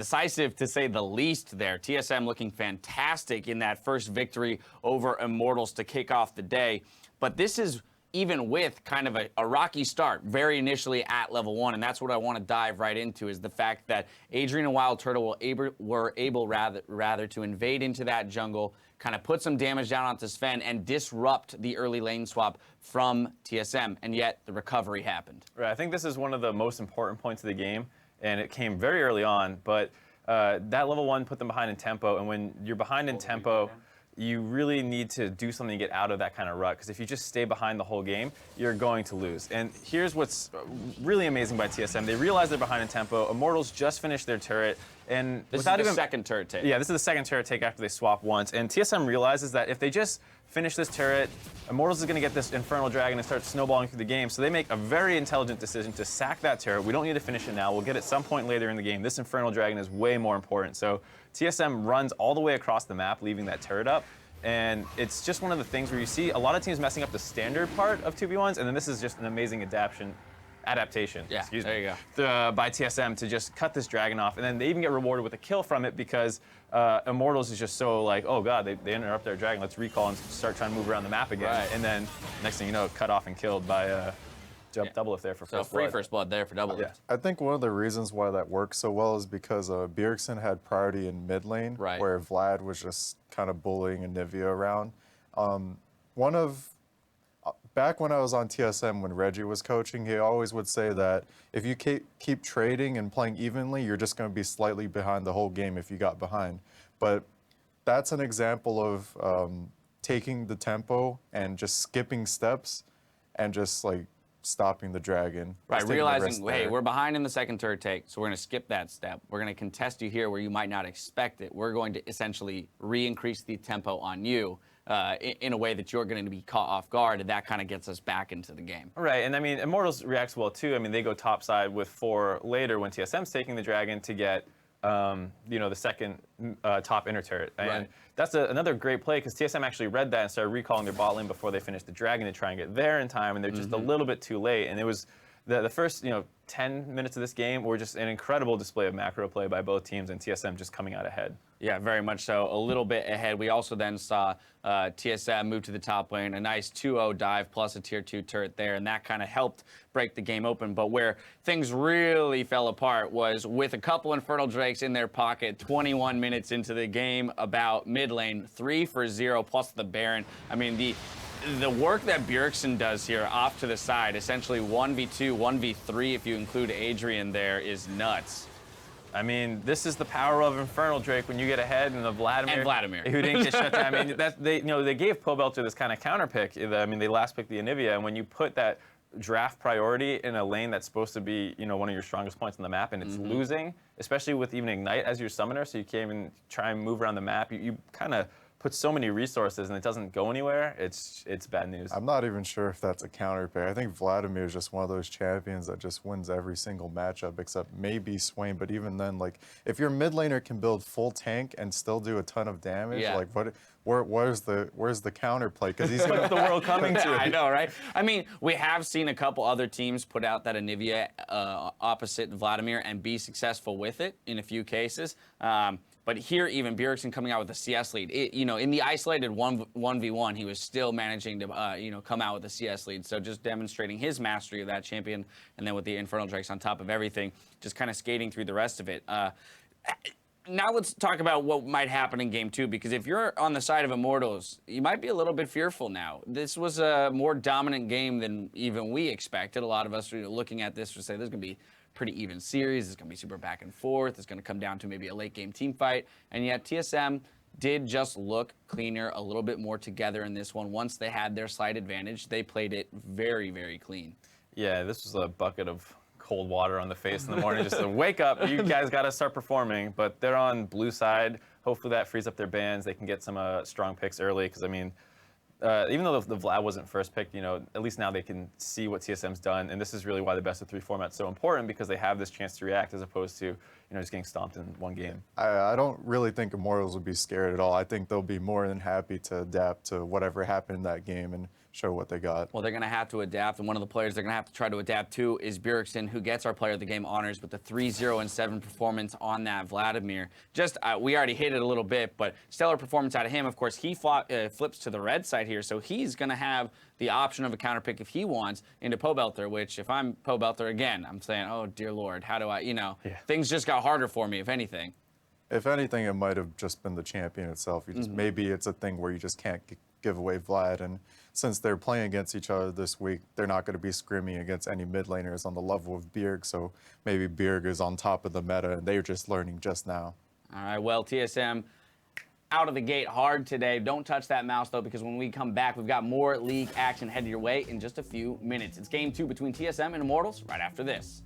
Decisive to say the least there. TSM looking fantastic in that first victory over Immortals to kick off the day. But this is even with kind of a rocky start, very initially at level 1, and that's what I want to dive right into, is the fact that Adrian and wildturtle were able rather to invade into that jungle, kind of put some damage down onto Sven, and disrupt the early lane swap from TSM, and yet the recovery happened. Right, I think this is one of the most important points of the game, and it came very early on, but that level 1 put them behind in tempo, and when you're behind in tempo, you really need to do something to get out of that kind of rut, because if you just stay behind the whole game, you're going to lose. And here's what's really amazing by TSM. They realize they're behind in tempo. Immortals just finished their turret, and this is the second turret take. Yeah, this is the second turret take after they swap once, and TSM realizes that if they just finish this turret, Immortals is going to get this Infernal Dragon and start snowballing through the game, so they make a very intelligent decision to sack that turret. We don't need to finish it now. We'll get it some point later in the game. This Infernal Dragon is way more important. So TSM runs all the way across the map, leaving that turret up, and it's just one of the things where you see a lot of teams messing up the standard part of 2v1s, and then this is just an amazing adaptation, yeah, there you go. By TSM to just cut this dragon off, and then they even get rewarded with a kill from it because Immortals is just so like, oh god, they interrupt their dragon, let's recall and start trying to move around the map again. Right. And then next thing you know, cut off and killed by Doublelift there for first blood. First blood there for Doublelift. Yeah. I think one of the reasons why that worked so well is because Bjergsen had priority in mid lane, where Vlad was just kind of bullying Anivia around. Back when I was on TSM, when Reggie was coaching, he always would say that if you keep trading and playing evenly, you're just going to be slightly behind the whole game if you got behind. But that's an example of taking the tempo and just skipping steps and just like stopping the dragon. Right, realizing, hey, we're behind in the second turret take, so we're going to skip that step. We're going to contest you here where you might not expect it. We're going to essentially re-increase the tempo on you in a way that you're going to be caught off guard, and that kind of gets us back into the game. Right, and I mean, Immortals reacts well too. I mean, they go topside with 4 later when TSM's taking the dragon to get the second top inner turret. And that's another great play, because TSM actually read that and started recalling their bot lane before they finished the dragon to try and get there in time, and they're just a little bit too late. And it was the first 10 minutes of this game were just an incredible display of macro play by both teams, and TSM just coming out ahead. Yeah, very much so. A little bit ahead. We also then saw TSM move to the top lane, a nice 2-0 dive plus a tier 2 turret there, and that kind of helped break the game open. But where things really fell apart was with a couple Infernal Drakes in their pocket, 21 minutes into the game, about mid lane, 3 for 0 plus the Baron. I mean, the work that Bjergsen does here off to the side, essentially 1v2, 1v3 if you include Adrian there, is nuts. I mean, this is the power of Infernal Drake when you get ahead, and the Vladimir who didn't get shut down. I mean, they gave Pobelter this kind of counter pick. I mean, they last picked the Anivia, and when you put that draft priority in a lane that's supposed to be one of your strongest points on the map, and it's losing, especially with even Ignite as your summoner, so you can't even try and move around the map. You kind of put so many resources and it doesn't go anywhere, it's bad news. I'm not even sure if that's a counter pick. I think Vladimir is just one of those champions that just wins every single matchup, except maybe Swain. But even then, like, if your mid laner can build full tank and still do a ton of damage, like where's the counter play? Because he's got the world coming to it. I know, right? I mean, we have seen a couple other teams put out that Anivia opposite Vladimir and be successful with it in a few cases. But here, even Bjergsen coming out with a CS lead, in the isolated 1v1, he was still managing to, come out with a CS lead. So just demonstrating his mastery of that champion, and then with the Infernal Drakes on top of everything, just kind of skating through the rest of it. Now let's talk about what might happen in Game 2, because if you're on the side of Immortals, you might be a little bit fearful now. This was a more dominant game than even we expected. A lot of us looking at this would say there's going to be pretty even series. It's going to be super back and forth. It's going to come down to maybe a late game team fight. And yet TSM did just look cleaner, a little bit more together in this one. Once they had their slight advantage, they played it very, very clean. Yeah, this was a bucket of cold water on the face in the morning. Just to wake up, you guys got to start performing. But they're on blue side. Hopefully that frees up their bans. They can get some strong picks early, because I mean, even though the Vlad wasn't first picked, at least now they can see what TSM's done, and this is really why the best of 3 format's so important, because they have this chance to react as opposed to, just getting stomped in one game. I don't really think Immortals would be scared at all. I think they'll be more than happy to adapt to whatever happened in that game and show what they got. Well, they're going to have to adapt, and one of the players they're going to have to try to adapt to is Bjergsen, who gets our Player of the Game honors with the 3-0-7 performance on that Vladimir. Just, we already hit it a little bit, but stellar performance out of him. Of course, he flips to the red side here, so he's going to have the option of a counter pick if he wants into Pobelter, which if I'm Pobelter again, I'm saying, oh, dear Lord, how do I, things just got harder for me, if anything. If anything, it might have just been the champion itself. You just maybe it's a thing where you just can't give away Vlad, and since they're playing against each other this week, they're not going to be scrimming against any mid laners on the level of Bjerg, so maybe Bjerg is on top of the meta, and they're just learning just now. All right, well, TSM out of the gate hard today. Don't touch that mouse, though, because when we come back, we've got more league action headed your way in just a few minutes. It's Game 2 between TSM and Immortals right after this.